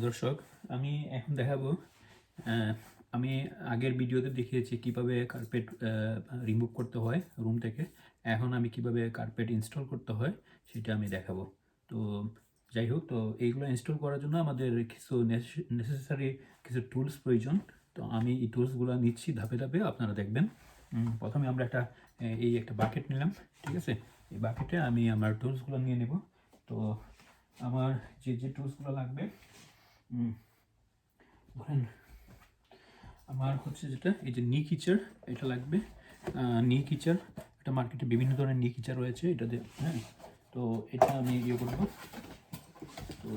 দর্শক, আমি এখন দেখাবো। আহ, আমি আগের ভিডিওতে দেখিয়েছি কিভাবে কার্পেট রিমুভ করতে হয় রুম থেকে। এখন আমি কিভাবে কার্পেট ইনস্টল করতে হয় সেটা আমি দেখাবো। তো যাই হোক, তো এইগুলো ইনস্টল করার জন্য আমাদের কিছু নেসেসারি কিছু টুলস প্রয়োজন। তো আমি এই টুলসগুলো নিচ্ছি ধাপে ধাপে, আপনারা দেখবেন। প্রথমে আমরা একটা বাকেট নিলাম, ঠিক আছে। এই বাকেটে আমি আমার টুলসগুলো নিয়ে নেব। তো আমার যে যে টুলসগুলো লাগবে, ধরেন আমার হচ্ছে যেটা এই যে নি কিচার, এটা লাগবে। নি কিচার, এটা মার্কেটে বিভিন্ন ধরনের নি কিচার রয়েছে, এটা দিয়ে, হ্যাঁ। তো এটা আমি ইয়ে করবো। তো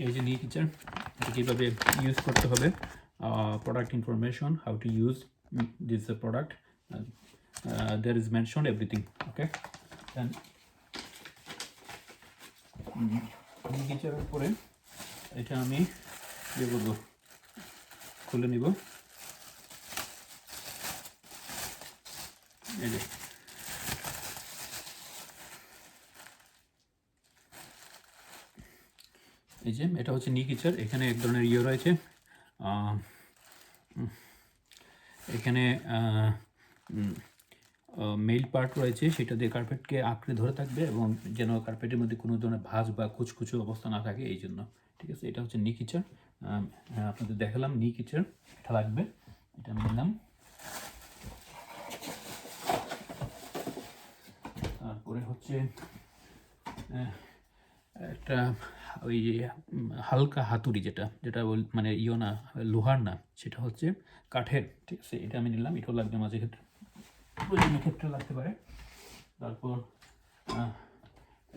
এই যে নি কিচার, এটা কীভাবে ইউজ করতে হবে, product information, how to use this product, there is mentioned everything, okay. Then নি কিচারের পরে এটা আমি ইয়ে করবো, খুলে নিব। এই যে এটা হচ্ছে নি কিচার। এখানে এক ধরনের ইয়ে রয়েছে, এখানে মেইল পার্ট রয়েছে, সেটা দিয়ে কার্পেটকে আঁকড়ে ধরে থাকবে এবং যেন কার্পেটের মধ্যে কোনো ধরনের ভাঁজ বা কুচকুচো অবস্থা না থাকে, এই জন্য, ঠিক আছে। এটা হচ্ছে নি কিচার, আপনাদের দেখালাম নি কিচার, এটা লাগবে, এটা আমি নিলাম। তারপরে হচ্ছে একটা ওই হালকা হাতুড়ি, যেটা যেটা মানে ইয়ে না, লোহার না, সেটা হচ্ছে কাঠের, ঠিক আছে। এটা আমি নিলাম, এটাও লাগবে মাঝে ক্ষেত্রে, প্রয়োজনীয় ক্ষেত্রে লাগতে পারে। তারপর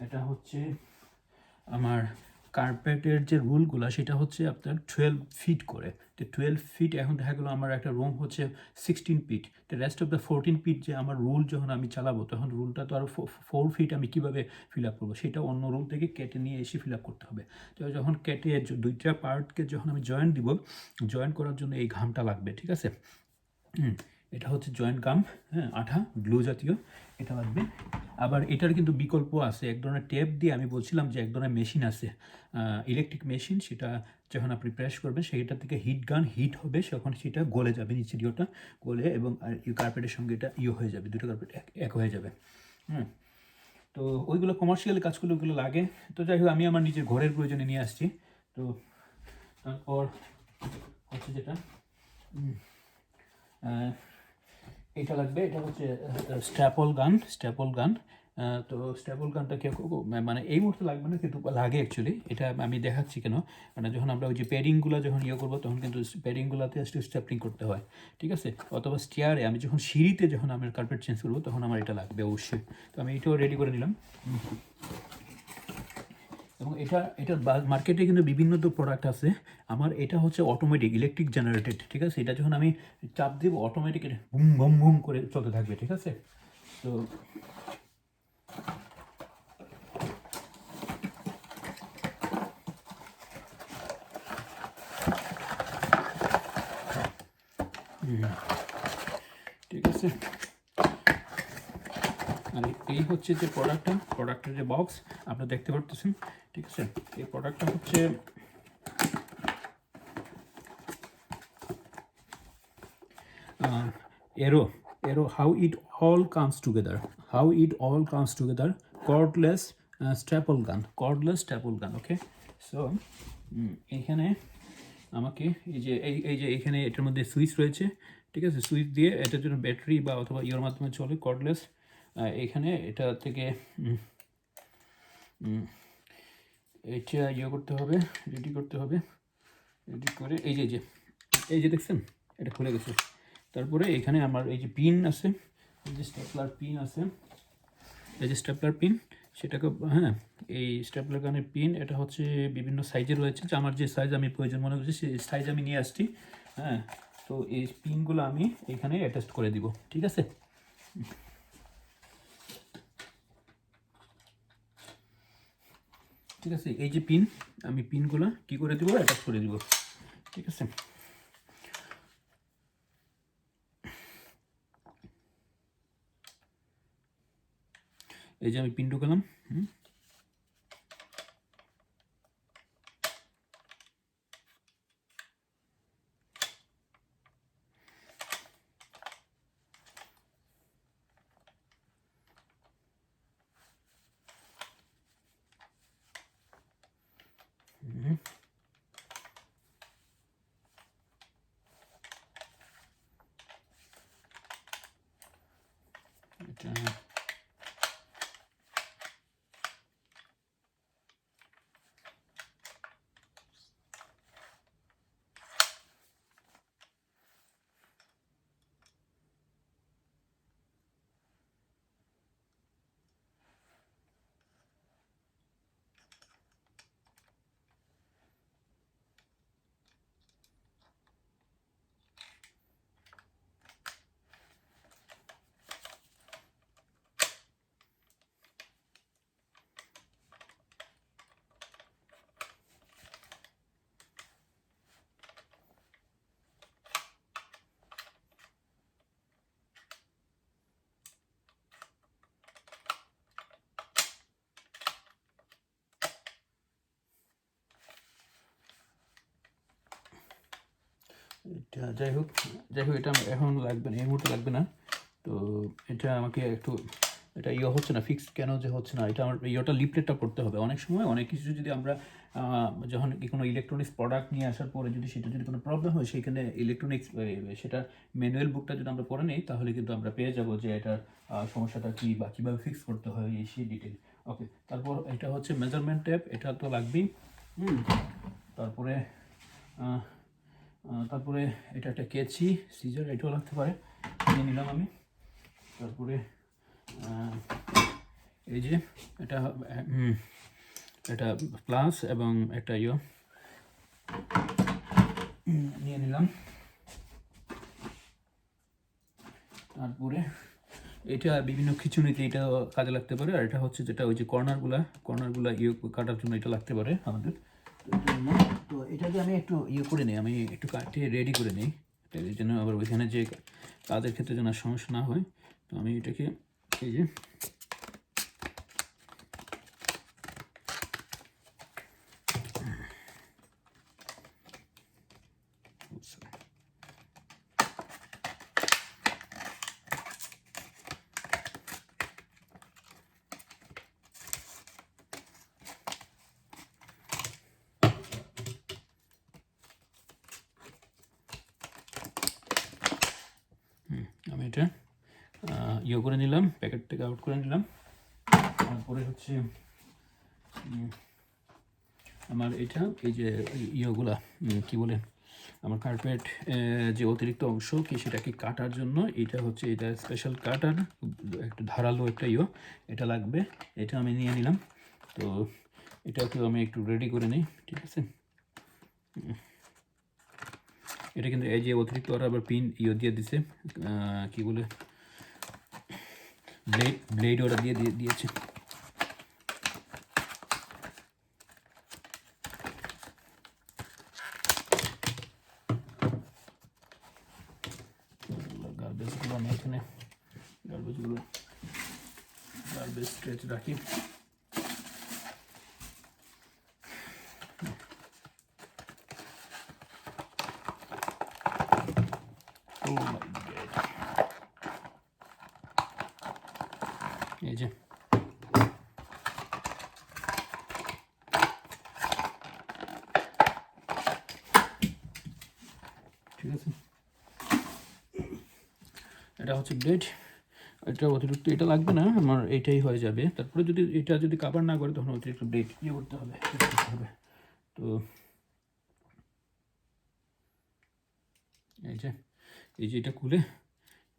এটা হচ্ছে আমার কার্পেটের যে রুলগুলো, সেটা হচ্ছে আপনার 12 ফিট করে। তো 12 ফিট, এখন দেখা গেলো আমার একটা রুম হচ্ছে 16 ফিট, তো রেস্ট অফ দ্য 14 ফিট যে আমার রুল যখন আমি চালাবো, তখন রুলটা তো আরও 4 ফিট আমি কীভাবে ফিল আপ করবো, সেটা অন্য রুম থেকে কেটে নিয়ে এসে ফিল আপ করতে হবে। তো যখন কেটে দুইটা পার্টকে যখন আমি জয়েন্ট দিব, জয়েন্ট করার জন্য এই ঘামটা লাগবে, ঠিক আছে। এটা হচ্ছে জয়েন্ট গাম, হ্যাঁ, আঠা, গ্লু জাতীয়, এটা লাগবে। আবার এটার কিন্তু বিকল্প আছে, এক ধরনের টেপ দিয়ে, আমি বলছিলাম যে এক ধরনের মেশিন আছে, ইলেকট্রিক মেশিন, সেটা যখন আপনি প্রেস করবেন সেইটা থেকে হিট হবে, যখন সেটা গলে যাবে, নিচে দিয়েটা গলে, এবং কার্পেটের সঙ্গে এটা হয়ে যাবে, দুটো কার্পেট এক হয়ে যাবে। তো ওইগুলো কমার্শিয়াল কাজগুলো ওগুলো লাগে। তো যাই হোক, আমি আমার নিজের ঘরের প্রয়োজনে নিয়ে আসছি। তো তারপর হচ্ছে যেটা এটা লাগবে, এটা হচ্ছে স্ট্যাপল গান। তো স্ট্যাপল গানটা কেউ মানে এই মুহূর্তে লাগবে না, কিন্তু লাগে অ্যাকচুয়ালি। এটা আমি দেখাচ্ছি কেন, মানে যখন আমরা ওই যে প্যাডিংগুলো যখন করবো, তখন কিন্তু প্যাডিংগুলোতে স্ট্যাপলিং করতে হয়, ঠিক আছে। অথবা স্টেয়ারে, আমি যখন সিঁড়িতে যখন আমার কার্পেট চেঞ্জ করবো, তখন আমার এটা লাগবে অবশ্যই। তো আমি এটাও রেডি করে নিলাম। এবং এটা মার্কেটে কিন্তু বিভিন্ন তো প্রোডাক্ট আছে। আমার এটা হচ্ছে অটোমেটিক ইলেকট্রিক জেনারেটেড, ঠিক আছে। এটা যখন আমি চাপ দেব, অটোমেটিক এটা বুম বুম বুম করে চলতে থাকবে, ঠিক আছে। তো ঠিক আছে। আর এই হচ্ছে যে প্রোডাক্টের যে বক্স আপনারা দেখতে পারতেছেন, ঠিক আছে। এই প্রোডাক্টটা হচ্ছে Arrow, how it all comes together, cordless staple gun, okay. So এখানে আমাকে এই যে এখানে এটার মধ্যে সুইচ রয়েছে, ঠিক আছে। সুইচ দিয়ে এটার জন্য ব্যাটারি বা অথবা ইয়ের মাধ্যমে চলে, কর্ডলেস। এখানে এটা থেকে এটা করতে হবে, রেডি করতে হবে। রেডি করে এই যে দেখছেন, এটা খুলে গেছে। তারপরে এখানে আমার এই যে পিন আছে, এই যে স্টেপলার পিন আছে, সেটাকে, হ্যাঁ, এই স্টেপলার গানের পিন, এটা হচ্ছে বিভিন্ন সাইজের রয়েছে, যে আমার যে সাইজ আমি প্রয়োজন মনে করছি সেই সাইজ আমি নিয়ে আসছি, হ্যাঁ। তো এই পিনগুলো আমি এখানে অ্যাটাচ করে দিব, ঠিক আছে। ঠিক আছে, এই যে পিন, আমি পিনগুলো কী করে দেবো, অ্যাটাচ করে দিব, ঠিক আছে। এই যে আমি পিন ঢুকালাম। এটা যাই হোক এটা এখন লাগবে না, এই মুহূর্তে লাগবে না। তো এটা আমাকে একটু এটা হচ্ছে না, ফিক্স কেন যে হচ্ছে না, এটা আমার লিফলেটটা করতে হবে। অনেক সময় অনেক কিছু যদি আমরা যখন কোনো ইলেকট্রনিক্স প্রোডাক্ট নিয়ে আসার পরে যদি সেটা যদি কোনো প্রবলেম হয়, সেইখানে ইলেকট্রনিক্স সেটা ম্যানুয়াল বুকটা যদি আমরা পড়ে নিই, তাহলে কিন্তু আমরা পেয়ে যাব যে এটার সমস্যাটা কী বা কীভাবে ফিক্স করতে হয় এই সেই ডিটেল। ওকে, তারপর এটা হচ্ছে মেজারমেন্ট ট্যাপ, এটা তো লাগবেই। তারপরে এটা একটা কেচি, সিজার, এটাও লাগতে পারে, নিয়ে নিলাম আমি। তারপরে এই যে এটা প্লাস এবং একটা নিয়ে নিলাম। তারপরে এটা বিভিন্ন খিচুনিতে এটা কাজে লাগতে পারে। আর এটা হচ্ছে যেটা ওই যে কর্নারগুলা কাটার জন্য এটা লাগতে পারে আমাদের। তো এটাকে আমি একটু করে নিই, আমি একটু কাটে রেডি করে নিই, এই জন্য আবার ওইখানে যে কাজের ক্ষেত্রে যেন সমস্যা না হয়। তো আমি এটাকে এই যে আমি এটা করে নিলাম, প্যাকেট থেকে আউট করে নিলাম। তারপরে হচ্ছে আমার এটা এই যে ইয়েগুলা কী বলে, আমার কার্পেট যে অতিরিক্ত অংশ কি সেটাকে কাটার জন্য এটা হচ্ছে এটা স্পেশাল কাটার, একটু ধারালো একটা এটা লাগবে। এটা আমি নিয়ে নিলাম। তো এটাকেও আমি একটু রেডি করে নিই, ঠিক আছে। এটা কিন্তু এই যে অতিরিক্ত ওরা আবার পিন দিয়ে দিছে, কি বলে ব্লেড ওরা দিয়েছে। গার্বেজগুলো আমি এখানে গার্বেজ স্ট্রেচ রাখি। এই যে ঠিক আছে, এটা হচ্ছে ব্লেড। এটা অতিরিক্ত এটা লাগবে না, আমার এইটাই হয়ে যাবে। তারপরে এটা যদি কাভার না করে তখন অতিরিক্ত ব্লেড করতে হবে। তো এই যে এটা খুলে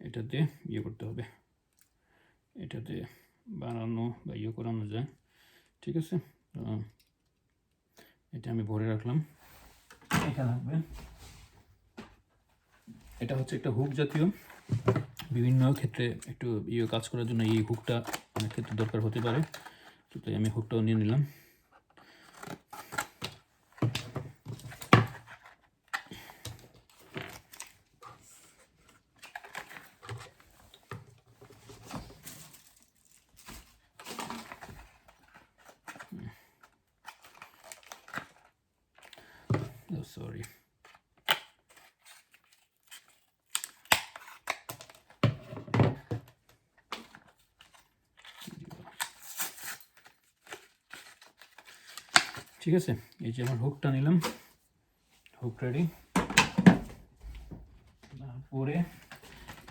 এটাতে করতে হবে, এটাতে বানানো বা করানো যায়, ঠিক আছে। এটা আমি ভরে রাখলাম। এটা লাগবে, এটা হচ্ছে একটা হুক জাতীয়, বিভিন্ন ক্ষেত্রে একটু কাজ করার জন্য এই হুকটা অনেক ক্ষেত্রে দরকার হতে পারে। তো তাই আমি হুকটাও নিয়ে নিলাম। সরি। ঠিক আছে, এই যে আমার হুকটা নিলাম, হুক রেডি। তারপরে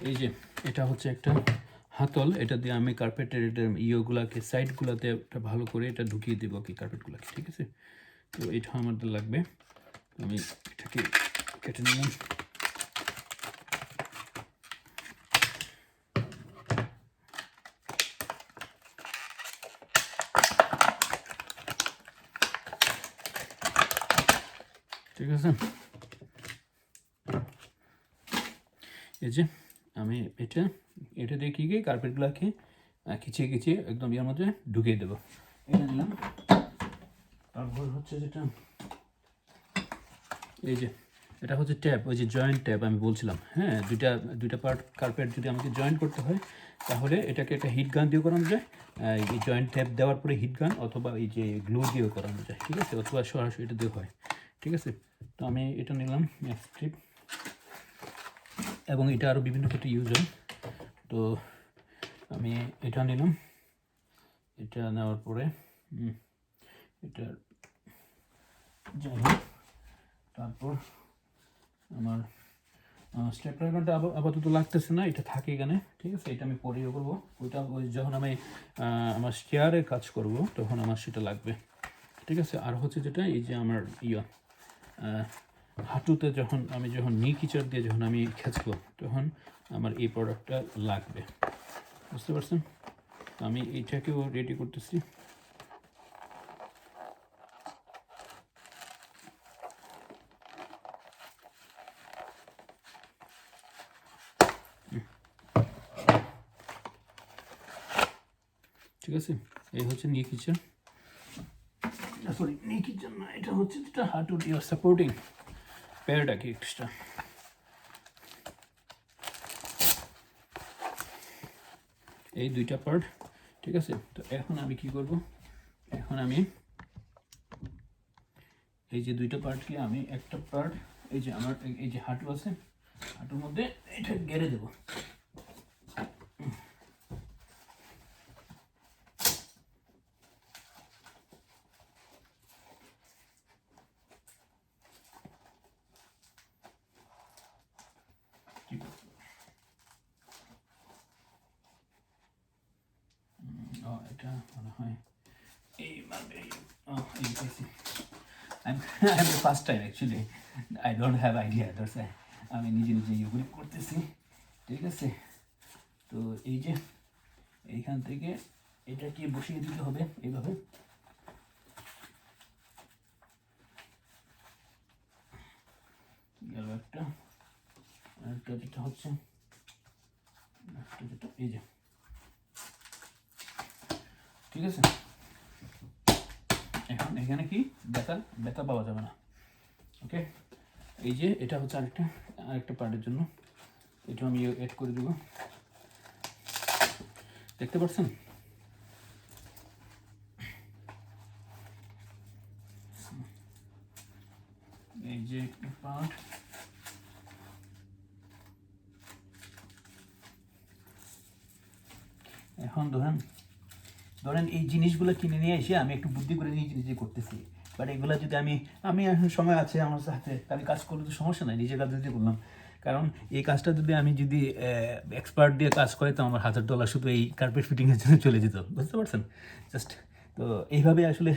এই যে এটা হচ্ছে একটা হাতল, এটা দিয়ে আমি কার্পেটের ইয়েগুলাকে সাইডগুলোতে একটা ভালো করে এটা ঢুকিয়ে দেবো কি কার্পেটগুলোকে। ঠিক আছে, তো এটা আমাদের লাগবে, আমি এটাকে কেটে নিলাম। ঠিক আছে, এই যে আমি এটা দিয়ে কি কার্পেটগুলোকে খিচিয়ে খিচিয়ে একদম ইয়ের মধ্যে ঢুকিয়ে দেবো। এটা নিলাম। তারপর হচ্ছে যেটা এই যে এটা হচ্ছে ট্যাপ, ওই যে জয়েন্ট ট্যাপ আমি বলছিলাম। হ্যাঁ, দুইটা পার্ট কার্পেট যদি আমাকে জয়েন্ট করতে হয় তাহলে এটাকে একটা হিট গান দিয়েও করানো যায়, এই জয়েন্ট ট্যাপ দেওয়ার পরে হিট গান, অথবা এই যে গ্লু দিয়েও করানো যায়। ঠিক আছে, অথবা সরাসরি এটা দিয়েও হয়। ঠিক আছে, তো আমি এটা নিলাম ম্যাক্স স্ট্রিপ, এবং এটা আরও বিভিন্ন ক্ষেত্রে ইউজ হয়। তো আমি এটা নিলাম, এটা নেওয়ার পরে এটা যাই হোক, তারপর আমার স্টেপলার গানটা আপাতত লাগতেছে না, এটা থাকে এখানে। ঠিক আছে, এটা আমি পরেও করবো, ওইটা ওই যখন আমি আমার চেয়ারে কাজ করব তখন আমার সেটা লাগবে। ঠিক আছে, আর হচ্ছে যেটা এই যে আমার হাঁটুতে যখন নি কিচার দিয়ে যখন আমি খেঁচবো তখন আমার এই প্রোডাক্টটা লাগবে, বুঝতে পারছেন? আমি এইটাকেও রেডি করতেছি। ঠিক আছে, এই হচ্ছে নি কিচেন, সরি নি কিচেন না, এটা হচ্ছে যেটা হাঁটুর সাপোর্টিং প্যাড আর কি এক্সট্রা। এই দুইটা পার্ট। ঠিক আছে, তো এখন আমি কি করব, এখন আমি এই যে দুইটা পার্টকে আমি একটা পার্ট, এই যে আমার এই যে হাঁটু আছে, হাঁটুর মধ্যে এটা গেড়ে দেবো। এটা মনে হয় এইভাবে। I'm the first time actually. I don't have idea. That's why আমি নিজে ইউগুলি করতেছি। ঠিক আছে, তো এই যে এইখান থেকে এটাকে বসিয়ে দিতে হবে এইভাবে। গেল একটা, আরেকটা যেটা হচ্ছে যেটা এই যে, ঠিক আছে, এখন এখানে কি ব্যথা পাওয়া যাবে না। ওকে, এই যে এটা হচ্ছে আরেকটা পার্টের জন্য, এটা আমি এড করে দেবো, দেখতে পাচ্ছেন? এই যে পার্ট, এখন ধরেন এই জিনিসগুলো কিনে নিয়ে এসে আমি একটু বুদ্ধি করে নিজে করতেছি, বাট এগুলো যদি আমি এখন সময় আছে আমার সাথে, আমি কাজ করলে তো সমস্যা নাই, নিজের কাজ যদি করলাম। কারণ এই কাজটা যদি আমি এক্সপার্ট দিয়ে কাজ করে তো আমার $1000 শুধু এই কার্পেট ফিটিংয়ের জন্য চলে যেত, বুঝতে পারছেন? জাস্ট তো এইভাবে আসলে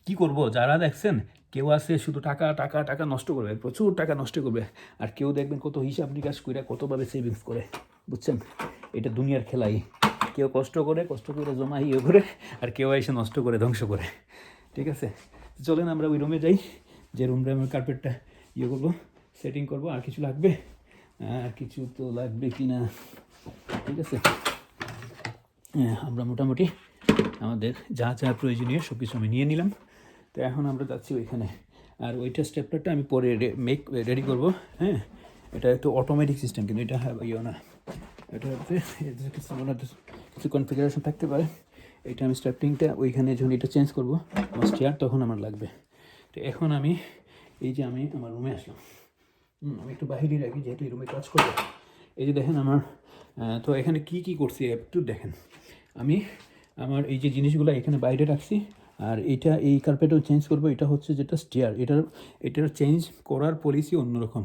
কি করব, যারা দেখছেন কেউ আছে শুধু টাকা টাকা টাকা নষ্ট করবে, প্রচুর টাকা নষ্ট করবে, আর কেউ দেখবেন কত হিসাব নিকাশ করে কতভাবে সেভিংস করে, বুঝছেন? এটা দুনিয়ার খেলাই, কেউ কষ্ট করে জমা ইয়ে করে, আর কেউ এসে নষ্ট করে ধ্বংস করে। ঠিক আছে, চলেন আমরা ওই রুমে যাই, যে রুমটা আমি কার্পেটটা ইয়ে করবো, সেটিং করবো। আর কিছু লাগবে? আর কিছু তো লাগবে কি না? ঠিক আছে, আমরা মোটামুটি আমাদের যা যা প্রয়োজনীয় সব কিছু আমি নিয়ে নিলাম। তো এখন আমরা যাচ্ছি ওইখানে, আর ওইটা স্টেপলারটা আমি পরে রেডি করবো। হ্যাঁ, এটা একটু অটোমেটিক সিস্টেম, কিন্তু এটা ইয়ে না, এটা হচ্ছে কিছু কনফিগারেশন থাকতে পারে। এটা আমি স্ট্যাপলিংটা ওইখানে যখন এটা চেঞ্জ করবো আমার চেয়ার, তখন আমার লাগবে। তো এখন আমি এই যে আমি আমার রুমে আসলাম। আমি একটু বাইরে রাখি যেহেতু এই রুমে কাজ করবো। এই যে দেখেন আমার তো এখানে কি করছি একটু দেখেন। আমি আমার এই যে জিনিসগুলো এখানে বাইরে রাখছি, আর এটা এই কার্পেটও চেঞ্জ করবো। এটা হচ্ছে যেটা স্টেয়ার, এটার চেঞ্জ করার পলিসি অন্যরকম।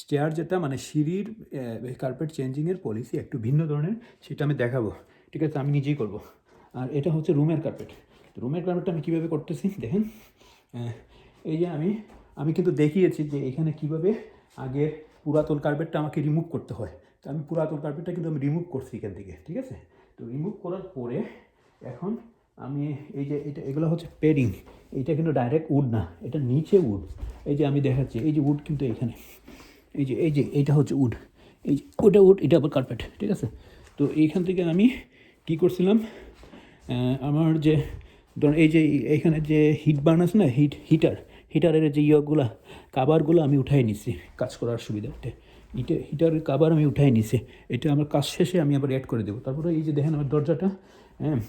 স্টেয়ার যেটা মানে সিঁড়ির কার্পেট চেঞ্জিংয়ের পলিসি একটু ভিন্ন ধরনের, সেটা আমি দেখাবো, ঠিক আছে? আমি নিজেই করব। আর এটা হচ্ছে রুমের কার্পেট। রুমের কার্পেটটা আমি কীভাবে করতেছি দেখেন। এই যে আমি কিন্তু দেখিয়েছি যে এখানে কিভাবে আগের পুরাতন কার্পেটটা আমাকে রিমুভ করতে হয়। তো আমি পুরাতন কার্পেটটা কিন্তু আমি রিমুভ করছি এখান থেকে, ঠিক আছে? তো রিমুভ করার পরে এখন আমি এই যে এগুলো হচ্ছে পেডিং। এইটা কিন্তু ডাইরেক্ট উড না, এটা নিচে উড। এই যে আমি দেখাচ্ছি, এই যে উড কিন্তু এখানে, এই যে এইটা হচ্ছে উড, এই যে ওটা উড, এটা আবার কার্পেট, ঠিক আছে? তো এইখান থেকে আমি কি করছিলাম, আমার যে ধরুন এই যে এইখানে যে হিট বার্ন আছে না, হিটারের যে ইয়েগুলা কাভারগুলো আমি উঠাই নিছি কাজ করার সুবিধার্থে। হিটারের কাভার আমি উঠাই নিছি। এটা আমার কাজ শেষে আমি আবার অ্যাড করে দেবো। তারপরে এই যে দেখেন আমার দরজাটা, হ্যাঁ,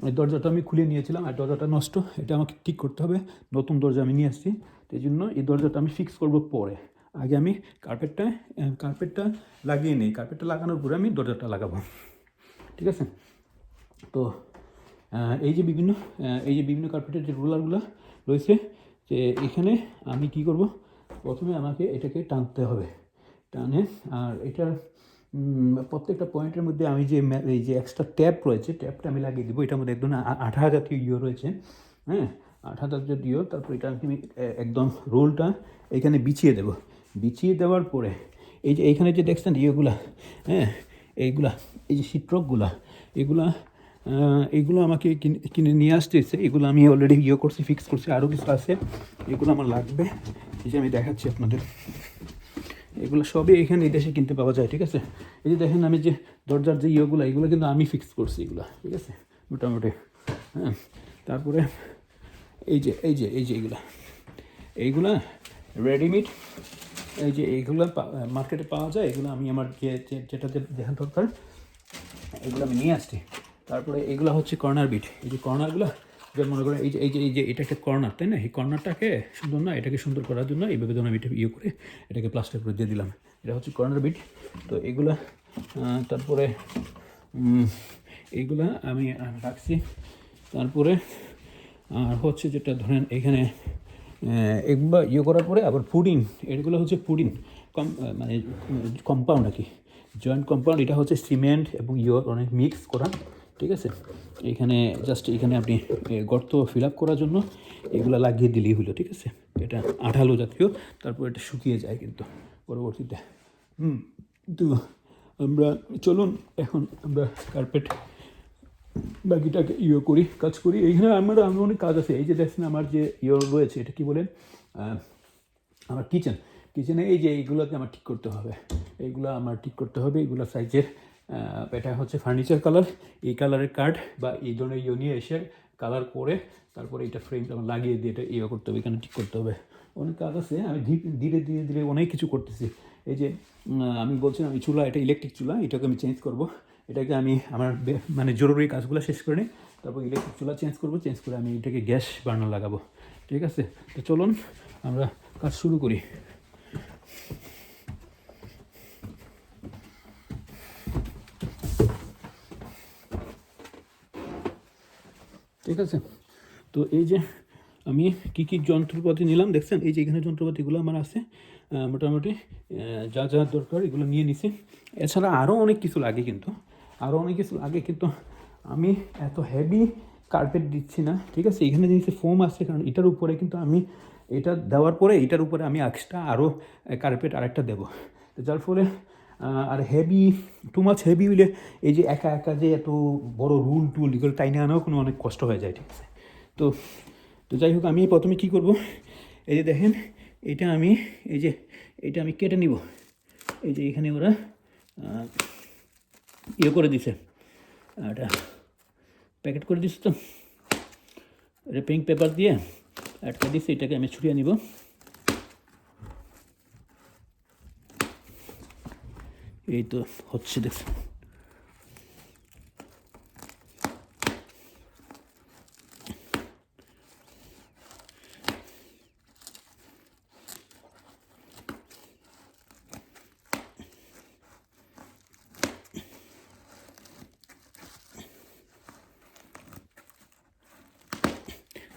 ওই দরজাটা আমি খুলে নিয়েছিলাম, আর দরজাটা নষ্ট, এটা আমাকে ঠিক করতে হবে। নতুন দরজা আমি নিয়ে আসছি, তো এই জন্য এই দরজাটা আমি ফিক্স করবো পরে। আগে আমি কার্পেটটা লাগিয়ে নিই, কার্পেটটা লাগানোর পরে আমি দরজাটা লাগাবো, ঠিক আছে? তো এই যে বিভিন্ন কার্পেটের যে রোলারগুলো রয়েছে, যে এখানে আমি কি করব, প্রথমে আমাকে এটাকে টানতে হবে, টানে। আর এটার প্রত্যেকটা পয়েন্টের মধ্যে আমি যে এই যে এক্সট্রা ট্যাপ রয়েছে, ট্যাপটা আমি লাগিয়ে দেবো। এটার মধ্যে একদম আঠা জাতীয় রয়েছে, হ্যাঁ, আঠা জাতীয়। তারপর এটা আমি একদম রোলটা এখানে বিছিয়ে দেবো। বিছিয়ে দেওয়ার পরে এই যে এইখানে যে দেখছেন ইয়েগুলা, হ্যাঁ, এই যে শীটরকগুলা, এগুলো আমাকে কিনে নিয়ে আসতেছে। এগুলো আমি অলরেডি করছি, ফিক্স করছি। আরও কিছু আছে, এগুলো আমার লাগবে, এই যে আমি দেখাচ্ছি আপনাদের। এগুলো সবই এখানে এই দেশে কিনতে পাওয়া যায়, ঠিক আছে? এই যে দেখেন আমি যে দরজার যে এগুলো কিন্তু আমি ফিক্স করছি, এগুলো, ঠিক আছে, মোটামুটি। হ্যাঁ, তারপরে এই যে এইগুলা রেডিমেড, এই যে এইগুলো মার্কেটে পাওয়া যায়। এগুলো আমি আমার যেটা দেখা দরকার এগুলো আমি নিয়ে আসছি। তারপরে এগুলো হচ্ছে কর্নার বিট। এই যে কর্নারগুলো, যেমন মনে করেন এই যে এটা একটা কর্নার, তাই না? এই কর্নারটাকে সুন্দর না, এটাকে সুন্দর করার জন্য এইভাবে যেন আমি এটা করে এটাকে প্লাস্টার করে দিয়ে দিলাম। এটা হচ্ছে কর্নার বিট। তো এগুলা তারপরে এইগুলা আমি রাখছি। তারপরে আর হচ্ছে যেটা ধরেন এখানে এগুলো করার পরে আবার পুডিং, এগুলো হচ্ছে পুডিং মানে কম্পাউন্ড আর কি, জয়েন্ট কম্পাউন্ড। এটা হচ্ছে সিমেন্ট এবং অনেক মিক্স করা, ঠিক আছে? এখানে জাস্ট এখানে আপনি গর্ত ফিল আপ করার জন্য এগুলো লাগিয়ে দিলেই হলো, ঠিক আছে? এটা আঠালো জাতীয়, তারপর এটা শুকিয়ে যায় কিন্তু পরবর্তীতে। তো আমরা চলুন এখন আমরা কার্পেট বাকিটাকে করি, কাজ করি। এইখানে আমি অনেক কাজ আছে। এই যে দেখছেন আমার যে রয়েছে, এটা কি বলেন, আমার কিচেনে এই যে এইগুলোকে আমার ঠিক করতে হবে, এইগুলো সাইজের। এটা হচ্ছে ফার্নিচার কালার, এই কালারের কার্ড বা এই ধরনের নিয়ে এসে কালার করে তারপরে এটা ফ্রেমটা আমার লাগিয়ে দিয়ে এটা করতে হবে, এখানে ঠিক করতে হবে। অনেক কাজ আছে, আমি ধীরে ধীরে অনেক কিছু করতেছি। এই যে আমি বলছিলাম আমি চুলা, এটা ইলেকট্রিক চুলা, এটাকে আমি চেঞ্জ করব। এটাকে আমি আমার মানে জরুরি কাজগুলো শেষ করে নিই, তারপর ইলেকট্রিক চুলা চেঞ্জ করে আমি এটাকে গ্যাস বার্নার লাগাবো, ঠিক আছে? তো চলুন আমরা কাজ শুরু করি। ঠিক আছে, তো এই যে আমি কী যন্ত্রপাতি নিলাম দেখছেন, এই যে এখানে যন্ত্রপাতিগুলো আমার আছে মোটামুটি যা দরকার এগুলো নিয়ে নিছি। এছাড়া আরও অনেক কিছু লাগে, কিন্তু আমি এত হেভি কার্পেট দিচ্ছি না, ঠিক আছে? এখানে জিনিসে ফোম আছে, কারণ এটার উপরে কিন্তু আমি এটা দেওয়ার পরে এটার উপরে আমি এক্সট্রা আরও কার্পেট আরেকটা দেবো। তো যার ফলে আর টু মাচ হেভি হইলে এই যে একা যে এত বড় টুল এগুলো টাইনে আনাও অনেক কষ্ট হয়ে যায়, ঠিক আছে? তো যাই হোক, আমি প্রথমে কী করব, এই যে দেখেন এটা আমি কেটে নিব। এই যে এখানে ওরা করে দিছে, এটা প্যাকেট করে দিচ্ছে, তো র্যাপিং পেপার দিয়ে আটকে দিচ্ছে। এটাকে আমি ছুটিয়ে নিব। এই তো হচ্ছে, দেখুন।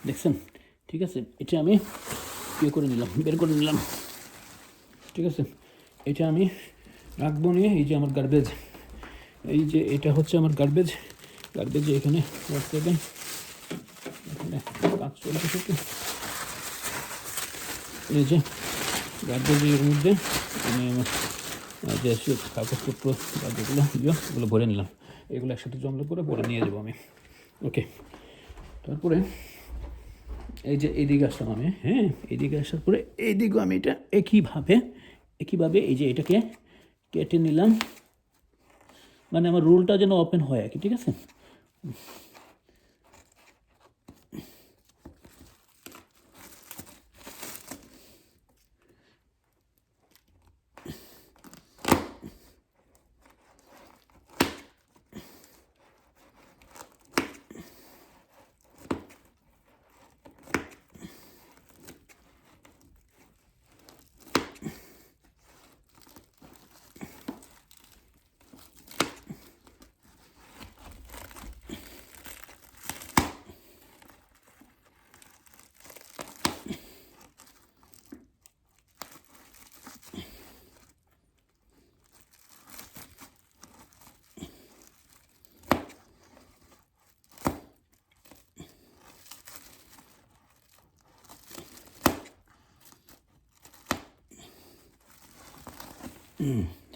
দেখছেন? ঠিক আছে, এটা আমি ইয়ে করে নিলাম, বের করে নিলাম। ঠিক আছে, এটা আমি রাখবো নিয়ে। এই যে আমার গার্বেজ, এই যে এটা হচ্ছে আমার গার্বেজ। গার্বেজে এখানে এখানে কাজ চলতে থাকে। এই যে গার্বেজের মধ্যে আমি আমার যে কাগজপত্র বা যেগুলো ওগুলো ভরে নিলাম। এগুলো একসাথে জমলে করে ভরে নিয়ে যাবো আমি। ওকে, তারপরে এই যে এইদিকে আসলাম আমি। হ্যাঁ, এইদিকে আসার পরে এইদিকেও আমি এটা একইভাবে এই যে এটাকে কেটে নিলাম, মানে আমার রোলটা যেন ওপেন হয় আর কি। ঠিক আছে,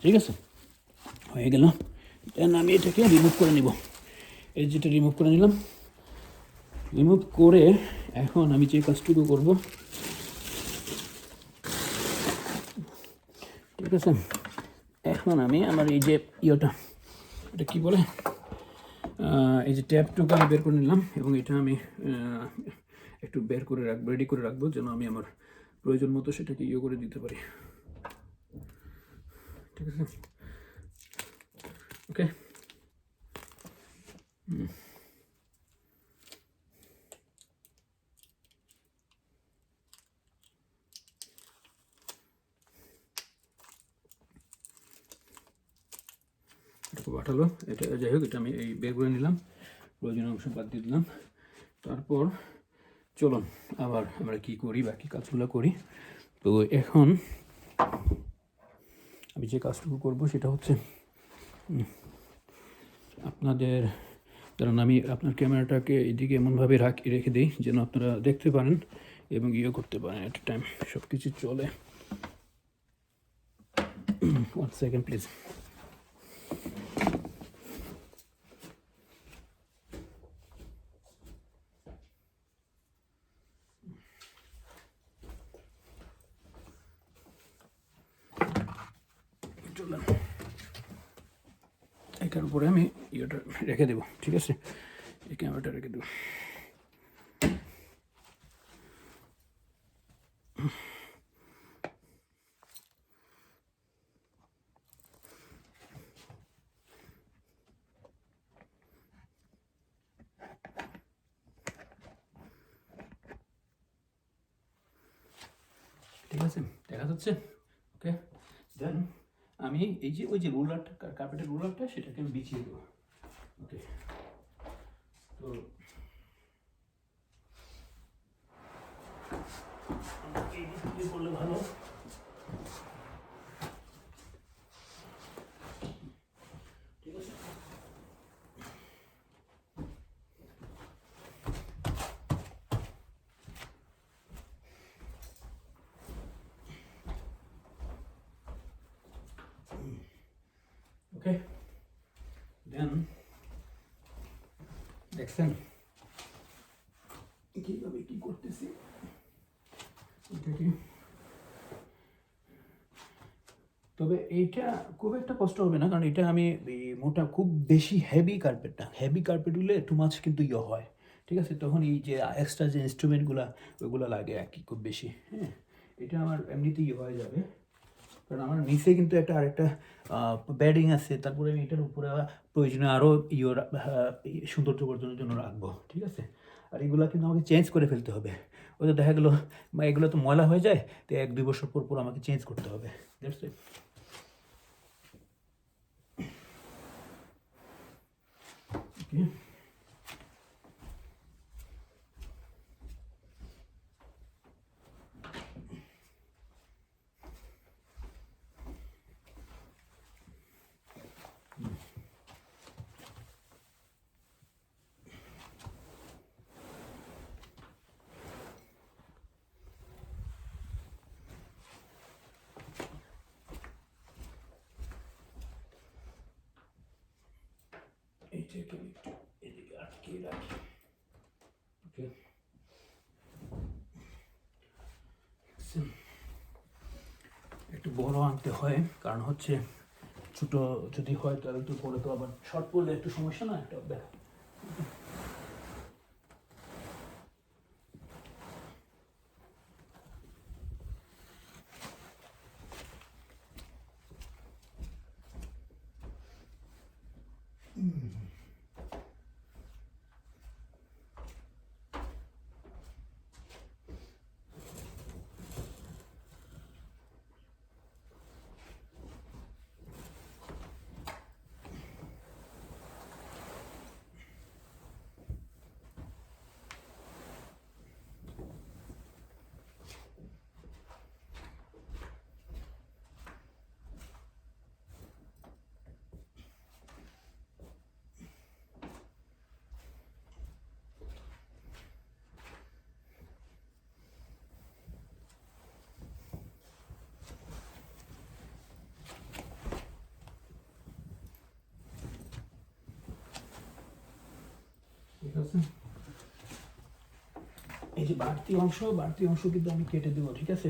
ঠিক আছে, হয়ে গেল। দেন আমি এটাকে রিমুভ করে নিব। এই যেটা রিমুভ করে নিলাম, রিমুভ করে এখন আমি যে কাজটুকু করব, ঠিক আছে, এখন আমি আমার এই যে এটা কী বলে, এই যে ট্যাপটুকু আমি বের করে নিলাম এবং এটা আমি একটু বের করে রাখবো, রেডি করে রাখবো, যেন আমি আমার প্রয়োজন মতো সেটাকে করে দিতে পারি। ঠিক আছে, ওকে। এটা খুব আঠালো, এটা যাই হোক, এটা আমি এই বের করে নিলাম, প্রয়োজনীয় অংশ বাদ দিয়ে দিলাম। তারপর চলুন আবার আমরা কী করি, বাকি কাজগুলো করি। তো এখন আমি যে কাজটুকু করব সেটা হচ্ছে, আপনাদের, কারণ আমি আপনার ক্যামেরাটাকে এইদিকে এমনভাবে রেখে দিই যেন আপনারা দেখতে পারেন এবং করতে পারেন এট এ টাইম, সব কিছু চলে। 1 সেকেন্ড প্লিজ। এটার উপরে আমি রেখে দেবো। ঠিক আছে, এই ক্যামেরাটা রেখে দেবো। ঠিক আছে, দেখা যাচ্ছে? ওকে, দেন আমি এই যে ওই যে রুলারটা, কার্পেটের রুলারটা, সেটাকে আমি বিছিয়ে দেবো। ওকে, তো এই করলে ভালো। ঠিক আছে, ওকে, দেন দেখছেন কীভাবে কী করতেছি এটাকে। তবে এইটা খুব একটা কষ্ট হবে না, কারণ এটা আমি মোটা, খুব বেশি হেভি কার্পেট না। হেভি কার্পেট হলে টু মাছ কিন্তু হয়। ঠিক আছে, তখন এই যে এক্সট্রা যে ইনস্ট্রুমেন্টগুলো ওইগুলো লাগে আর কি, খুব বেশি। হ্যাঁ, এটা আমার এমনিতেই হয়ে যাবে, কারণ আমার নিচে কিন্তু আরেকটা ব্যাডিং আছে। তারপরে আমি এটার উপরে প্রয়োজনে আরও সৌন্দর্য বর্ধনের জন্য রাখবো। ঠিক আছে, আর এগুলো কিন্তু আমাকে চেঞ্জ করে ফেলতে হবে। ওই তো দেখা গেলো এগুলো তো ময়লা হয়ে যায়, তো 1-2 বছর পর পর আমাকে চেঞ্জ করতে হবে। That's it. ওকে, এটাকে আমি একটু এদিকে আটকে রাখি। ওকে, একটু বড় আনতে হয়, কারণ হচ্ছে ছোট যদি হয় তাহলে তো পরে তো আবার শর্ট পড়লে একটু সমস্যা না, একটা ব্যথা। ঠিক আছে, এই যে বাড়তি অংশ কিন্তু আমি কেটে দেবো, ঠিক আছে।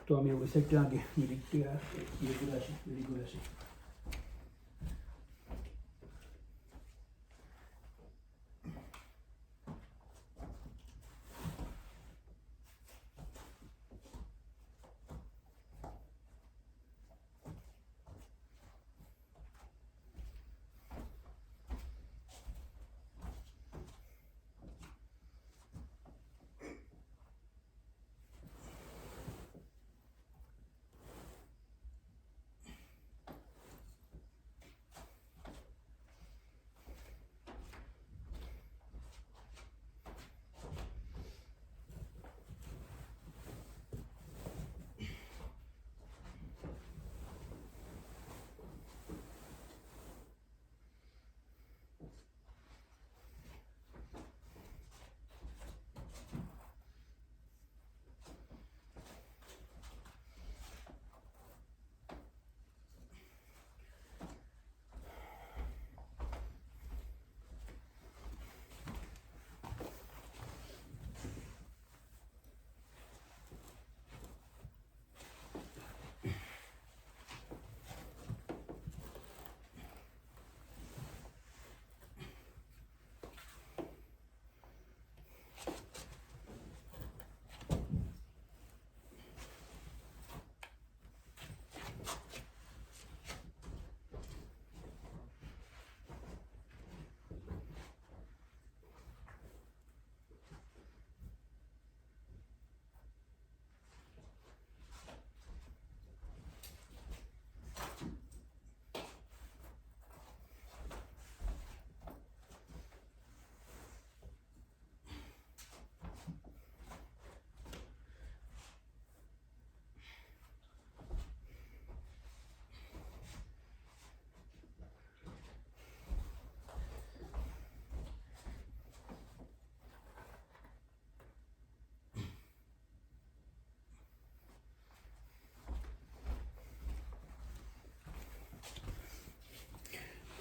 তো আমি ওই সাইডটা আগে ইয়ে করে আসি, রেডি করে আসি।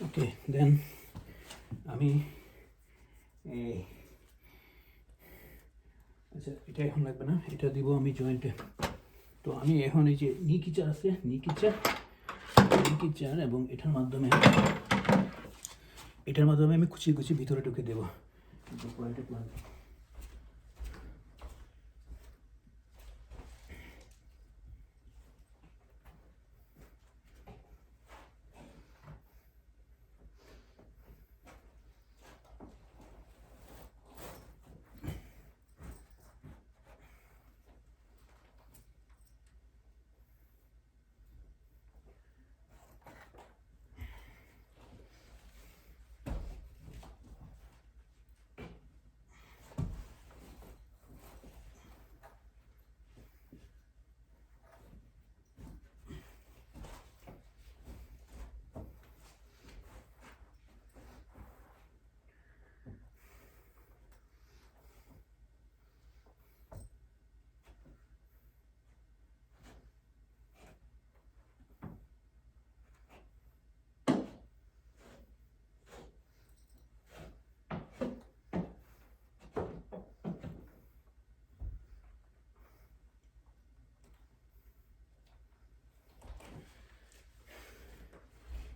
ওকে, দেন আমি আচ্ছা, এটা এখন লাগবে না, এটা দিব আমি জয়েন্টে। তো আমি এখন এই যে নিকিচার আছে, নিকিচার এবং এটার মাধ্যমে আমি কুচি ভিতরে ঢুকে দেবো পয়েন্টে পয়েন্ট।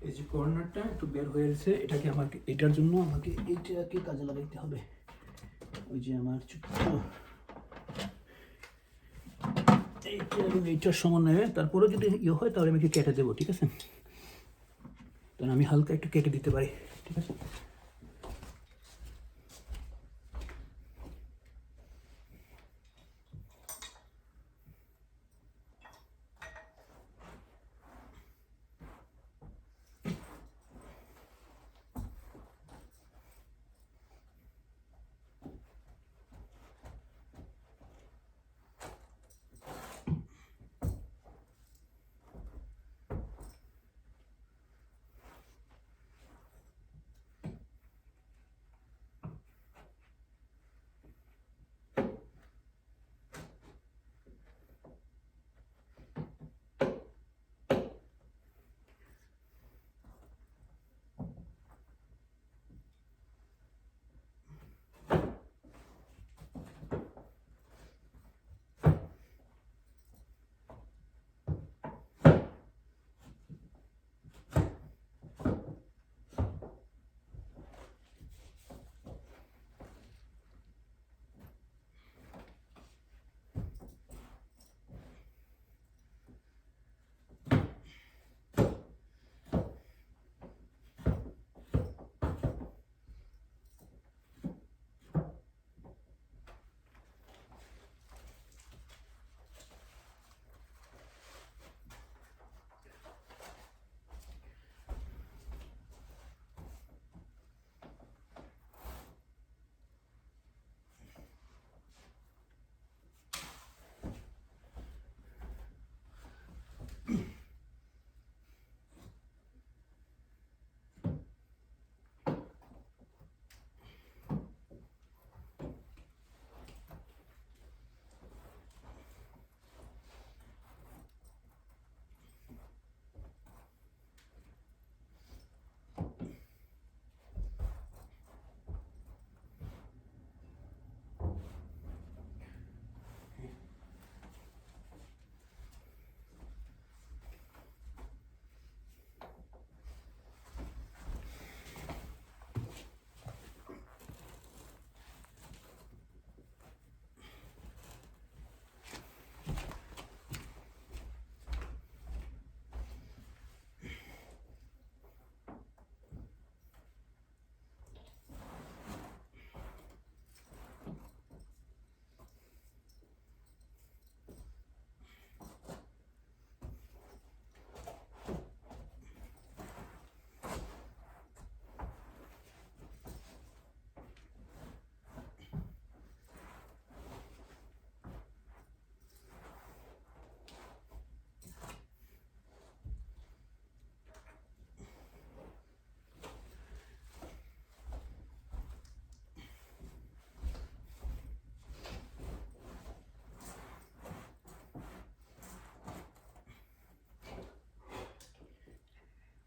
এই যে কর্নারটা একটু বের হয়ে গেছে, এটাকে আমাকে এটার জন্য আমাকে এইটাকে কাজে লাগাইতে হবে। ওই যে আমার ছোট্ট এইটা এবং এইটার সমন্বয়ে, তারপরেও যদি ইয়ে হয় তাহলে আমি একটু কেটে দেবো, ঠিক আছে? তাহলে আমি হালকা একটু কেটে দিতে পারি, ঠিক আছে?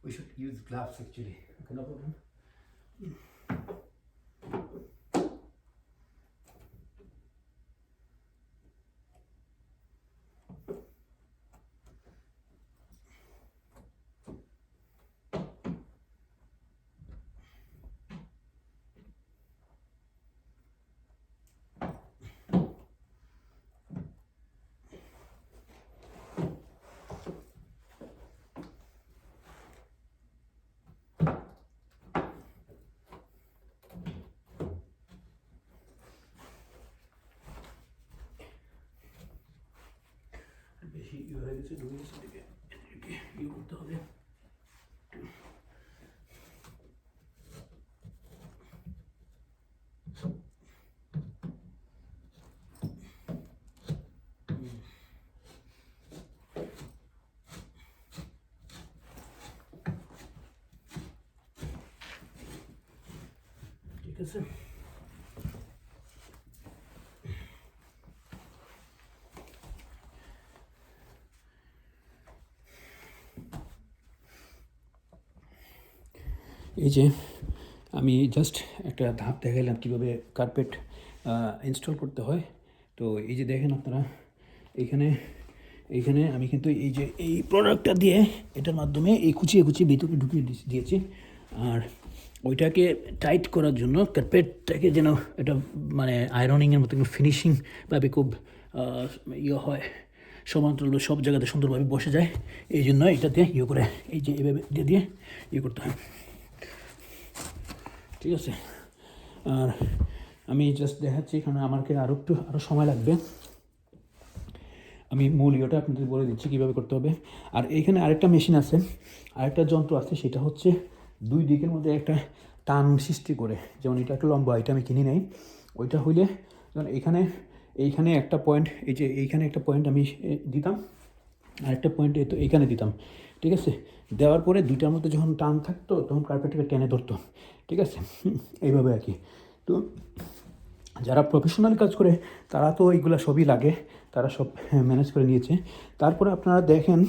We should use gloves actually. Okay, no problem. বেশি ইয়ে হয়ে গেছে, ঢুকে গেছে, এদিকে এদিকে ইয়ে করতে হবে। ঠিক আছে, এই যে আমি জাস্ট একটা ধাপ দেখাইলাম কীভাবে কার্পেট ইনস্টল করতে হয়। তো এই যে দেখেন আপনারা, এখানে এইখানে আমি কিন্তু এই যে এই প্রোডাক্টটা দিয়ে এটার মাধ্যমে এই কুচিয়ে ভিতরে ঢুকিয়ে দিয়েছি। আর ওইটাকে টাইট করার জন্য কার্পেটটাকে যেন এটা মানে আয়রনিংয়ের মতো ফিনিশিংভাবে খুব হয়, সমান্তরাল সব জায়গাতে সুন্দরভাবে বসে যায়। এই জন্য এটাতে করে এই যে এভাবে দিয়ে করতে হয়, ঠিক আছে। আর আমি জাস্ট দেখাচ্ছি, কারণ আমাকে আরও সময় লাগবে। আমি মূল আপনাদের বলে দিচ্ছি কীভাবে করতে হবে। আর এইখানে আরেকটা মেশিন আছে, আরেকটা যন্ত্র আছে, সেটা হচ্ছে দুই দিকের মধ্যে একটা টান সৃষ্টি করে, যেমন এটা একটা লম্বা, এটা আমি কিনি নাই। ওইটা হইলে যেমন এইখানে একটা পয়েন্ট, এই যে এইখানে একটা পয়েন্ট আমি দিতাম, আরেকটা পয়েন্ট তো এইখানে দিতাম, ঠিক আছে। দেওয়ার পরে দুইটার মধ্যে যখন টান থাকতো তখন কার্পেটটাকে টেনে ধরতো, ঠিক আছে। এইভাবে আর কি। তো যারা প্রফেশনাল কাজ করে তারা তো এইগুলো সবই লাগে, তারা সব ম্যানেজ করে নিয়েছে। তারপরে আপনারা দেখেন,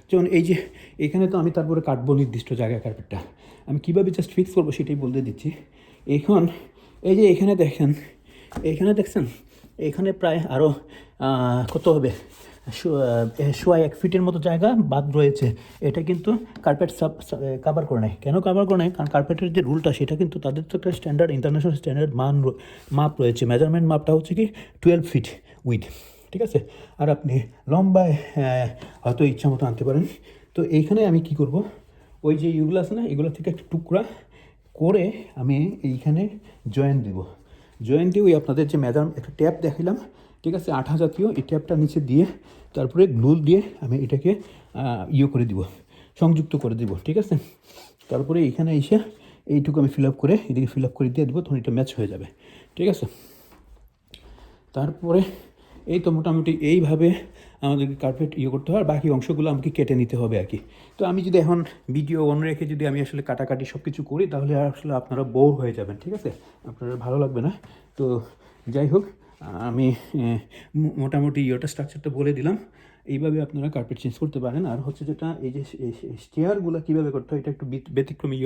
যেমন এই যে এইখানে তো আমি তারপরে কাটবো নির্দিষ্ট জায়গায় কার্পেটটা, আমি কীভাবে জাস্ট ফিক্স করবো সেটাই বলতে দিচ্ছি। এখন এই যে এখানে দেখছেন, এখানে প্রায় আরও কত হবে, 1 ফিটের মতো জায়গা বাদ রয়েছে। এটা কিন্তু কার্পেট কাভার করে নেয়। কেন কাভার করে নেয়? কারণ কার্পেটের যে রুলটা সেটা কিন্তু তাদের তো একটা স্ট্যান্ডার্ড, ইন্টারন্যাশনাল স্ট্যান্ডার্ড মাপ রয়েছে। মেজারমেন্ট মাপটা হচ্ছে কি 12 ফিট উইথ, ঠিক আছে। আর আপনি লম্বায় হয়তো ইচ্ছা মতো আনতে পারেন। তো এইখানে আমি কি করব, ওই যে ইগুলো আছে না, এগুলো থেকে একটা টুকরা করে আমি এইখানে জয়েন্ট দেবো। জয়েন্ট দিয়ে ওই আপনাদের যে একটা ট্যাপ দেখালাম, ঠিক আছে, আঠা জাতীয়, এই ট্যাপটা নিচে দিয়ে তারপরে গ্লু দিয়ে আমি এটাকে করে দিব, সংযুক্ত করে দিব, ঠিক আছে। তারপরে এখানে এসে এইটুকু আমি ফিল আপ করে এদিকে ফিল আপ করে দিয়ে দেবো, তখন এটা ম্যাচ হয়ে যাবে, ঠিক আছে। তারপরে এই তো মোটামুটি এইভাবে আমাদেরকে কার্পেট করতে হয়। আর বাকি অংশগুলো আমাকে কেটে নিতে হবে আর কি। তো আমি যদি এখন ভিডিও অন রেখে যদি আমি আসলে কাটাকাটি সব কিছু করি, তাহলে আসলে আপনারা বোর হয়ে যাবেন, ঠিক আছে, আপনারা ভালো লাগবে না। তো যাই হোক, আমি মোটামুটি স্ট্রাকচারটা বলে দিলাম। এইভাবে আপনারা কার্পেট চেঞ্জ করতে পারেন। আর হচ্ছে যেটা, এই যে স্টেয়ারগুলো কীভাবে করতে হয়, এটা একটু ব্যতিক্রমী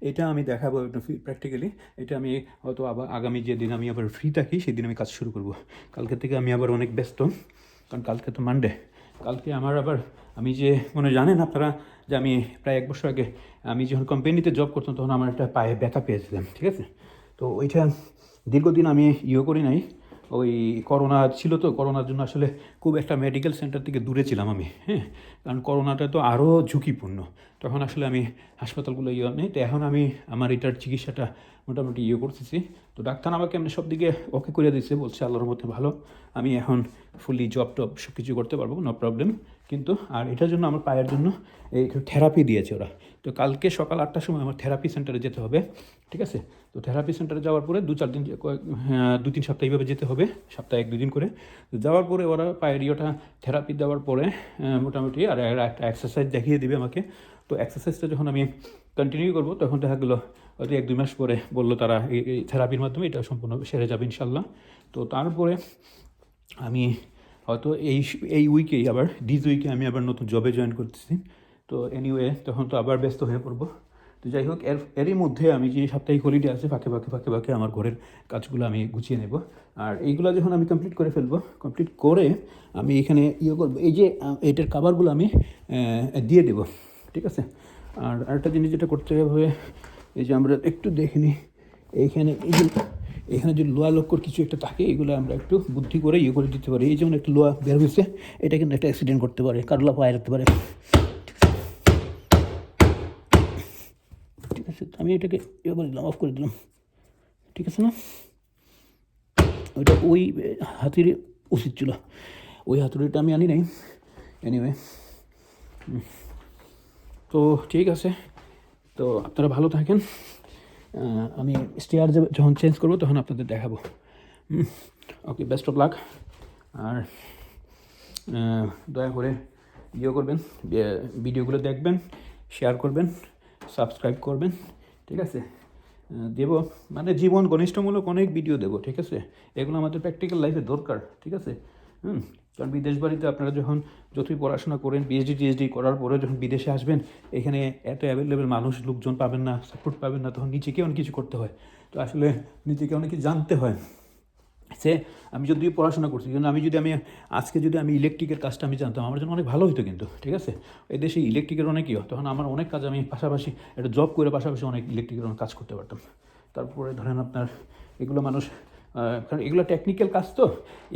এটা আমি দেখাবো একটু প্র্যাকটিক্যালি। এটা আমি হয়তো আবার আগামী যেদিন আমি আবার ফ্রি থাকি সেদিন আমি কাজ শুরু করব। কালকে থেকে আমি আবার অনেক ব্যস্ত, কারণ কালকে তো মানডে। কালকে আমার আবার, আমি যে জানেন আপনারা যে আমি প্রায় 1 বছর আগে আমি যখন কোম্পানিতে জব করতাম, তখন আমার একটা পায়ে ব্যথা পেয়েছিলাম, ঠিক আছে। তো ওইটা দীর্ঘদিন আমি করি নাই। ওই করোনা ছিল, তো করোনার জন্য আসলে খুব একটা মেডিকেল সেন্টার থেকে দূরে ছিলাম আমি, হ্যাঁ, কারণ করোনাটা তো আরও ঝুঁকিপূর্ণ। তখন আসলে আমি হাসপাতালগুলো নেই। তো এখন আমি আমার এটার চিকিৎসাটা মোটামুটি করতেছি। তো ডাক্তার আমাকে এমনি সব দিকে ওকে করে দিচ্ছে, বলছে আল্লাহর মধ্যে ভালো, আমি এখন ফুলি জব টব সব কিছু করতে পারবো, নো প্রবলেম। কিন্তু আর এটার জন্য আমার পায়ের জন্য এই থেরাপি দিয়েছে ওরা। তো কালকে সকাল 8টার সময় আমার থেরাপি সেন্টারে যেতে হবে, ঠিক আছে। তো থেরাপি সেন্টারে যাওয়ার পরে 2-4 দিন, 2-3 সপ্তাহ এইভাবে যেতে হবে, সপ্তাহে 1-2 দিন করে। তো যাওয়ার পরে ওরা পায়ের থেরাপি দেওয়ার পরে মোটামুটি আর একটা এক্সারসাইজ দেখিয়ে দেবে আমাকে। তো এক্সারসাইজটা যখন আমি কন্টিনিউ করবো, তখন দেখা গেলো হয়তো 1-2 মাস পরে বললো তারা এই থেরাপির মাধ্যমে এটা সম্পূর্ণ সেরে যাবে ইনশাল্লাহ। তো তারপরে আমি হয়তো এই উইকেই আবার দিস উইকে আমি আবার নতুন জবে জয়েন করতেছি। তো এনিওয়ে, তখন তো আবার ব্যস্ত হয়ে পড়বো। তো যাই হোক, এরই মধ্যে আমি যে সাপ্তাহিক হলিডে আছে, ফাঁকে আমার ঘরের কাজগুলো আমি গুছিয়ে নেব। আর এইগুলো যখন আমি কমপ্লিট করে ফেলবো, কমপ্লিট করে আমি এখানে করবো, এই যে এটার কাভারগুলো আমি দিয়ে দেবো, ঠিক আছে। আর আরেকটা জিনিস যেটা করতে হবে, এই যে আমরা একটু দেখে নিই, এখানে যে লোহা লক্কর কিছু একটা থাকে, এগুলো আমরা একটু বুদ্ধি করে করে দিতে পারি। এই যেমন একটা লোহা বের হয়েছে, এটা কিন্তু একটা অ্যাক্সিডেন্ট করতে পারে, কারোলা পায়ে রাখতে পারে, ঠিক আছে। আমি এটাকে করে দিলাম, অফ করে দিলাম, ঠিক আছে না। ওইটা ওই হাতির উচিত ছিল, ওই হাতুড়িটা আমি আনি নাই। এনিওয়ে, তো ঠিক আছে। তো আপনারা ভালো থাকেন। আমি স্টেয়ার যখন চেঞ্জ করবো তখন আপনাদের দেখাবো। ওকে, বেস্ট অফ লাক। আর দয়া করে করবেন, ভিডিওগুলো দেখবেন, শেয়ার করবেন, সাবস্ক্রাইব করবেন, ঠিক আছে। দেব মানে জীবন ঘনিষ্ঠমূলক অনেক ভিডিও দেবো, ঠিক আছে। এগুলো আমাদের প্র্যাকটিক্যাল লাইফে দরকার, ঠিক আছে। কারণ বিদেশ বাড়িতে আপনারা যতই পড়াশোনা করেন, টিএইচডি করার পরে যখন বিদেশে আসবেন, এখানে এত অ্যাভেলেবেল লোকজন পাবেন না, সাপোর্ট পাবেন না, তখন নিজেকে অনেক কিছু করতে হয়। তো আসলে নিজেকে অনেক কিছু জানতে হয়। সে আমি যদি পড়াশোনা করছি, কিন্তু আমি আজকে যদি আমি ইলেকট্রিকের কাজটা আমি জানতাম, আমার জন্য অনেক ভালো হতো কিন্তু, ঠিক আছে। এই দেশে ইলেকট্রিকের অনেকই হয়, তখন আমার অনেক কাজ আমি পাশাপাশি একটা জব করে পাশাপাশি অনেক ইলেকট্রিকের অনেক কাজ করতে পারতাম। তারপরে ধরেন আপনার এগুলো মানুষ, কারণ এগুলো টেকনিক্যাল কাজ তো,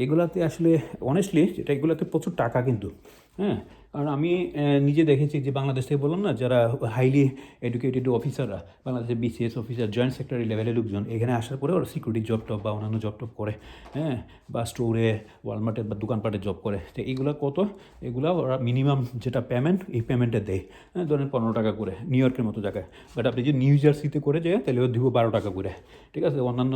এগুলাতে আসলে অনেস্টলি যেটা এগুলোতে প্রচুর টাকা কিন্তু, হ্যাঁ। কারণ আমি নিজে দেখেছি যে বাংলাদেশ থেকে বললাম না, যারা হাইলি এডুকেটেড অফিসাররা, বাংলাদেশের বিসিএস অফিসার, জয়েন্ট সেক্রেটারি লেভেলের লোকজন এখানে আসার পরে ওরা সিকিউরিটি জব টব বা অন্যান্য জব টব করে, হ্যাঁ, বা স্টোরে, ওয়ালমার্টের বা দোকানপাটে জব করে। তো এইগুলো কত, এগুলো ওরা মিনিমাম যেটা পেমেন্ট, এই পেমেন্টে দেয়, হ্যাঁ, ধরেন 15 টাকা করে নিউ ইয়র্কের মতো জায়গায়। বাট আপনি যে নিউ জার্সিতে করে যায় তাহলে ও দিব 12 টাকা করে, ঠিক আছে। অন্যান্য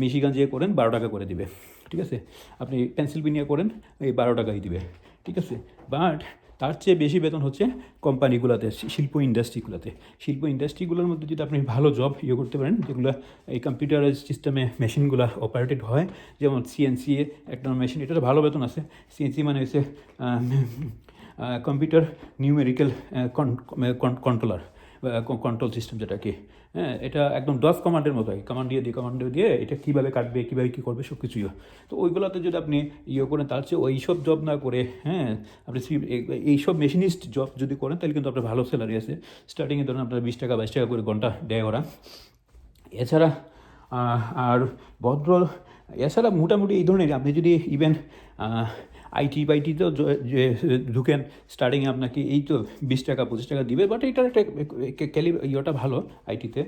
মিশিগান যে করেন 12 টাকা করে দিবে, ঠিক আছে। আপনি পেনসিলভেনিয়া করেন এই 12 টাকাই দিবে, ঠিক আছে। বাট তার চেয়ে বেশি বেতন হচ্ছে কোম্পানিগুলোতে, শিল্প ইন্ডাস্ট্রিগুলোর মধ্যে যদি আপনি ভালো জব করতে পারেন, যেগুলো এই কম্পিউটারাইজ সিস্টেমে মেশিনগুলো অপারেটেড হয়, যেমন সিএনসি একটা মেশিন, এটা ভালো বেতন আছে। সিএনসি মানে হচ্ছে computer numerical controller, control system, যেটা কি, হ্যাঁ, এটা একদম 10 কমান্ডের মতো, কমান্ড দিয়ে এটা কীভাবে কাটবে, কীভাবে কী করবে সব কিছুই। তো ওইগুলোতে যদি আপনি করেন, তার চেয়ে ওইসব জব না করে, হ্যাঁ, আপনি এইসব মেশিনিস্ট জব যদি করেন তাহলে কিন্তু আপনার ভালো স্যালারি আছে। স্টার্টিংয়ে ধরুন আপনার 20 টাকা 22 টাকা করে ঘন্টা দেয় ওরা। এছাড়া আর ভদ্র, এছাড়া মোটামুটি এই ধরনের আপনি যদি ইভেন আইটিতেও যে ঢুকেন, স্টার্টিংয়ে আপনাকে এই তো 20 টাকা 25 টাকা দিবে, বাট এটার একটা ইয়েটা ভালো আইটিতে।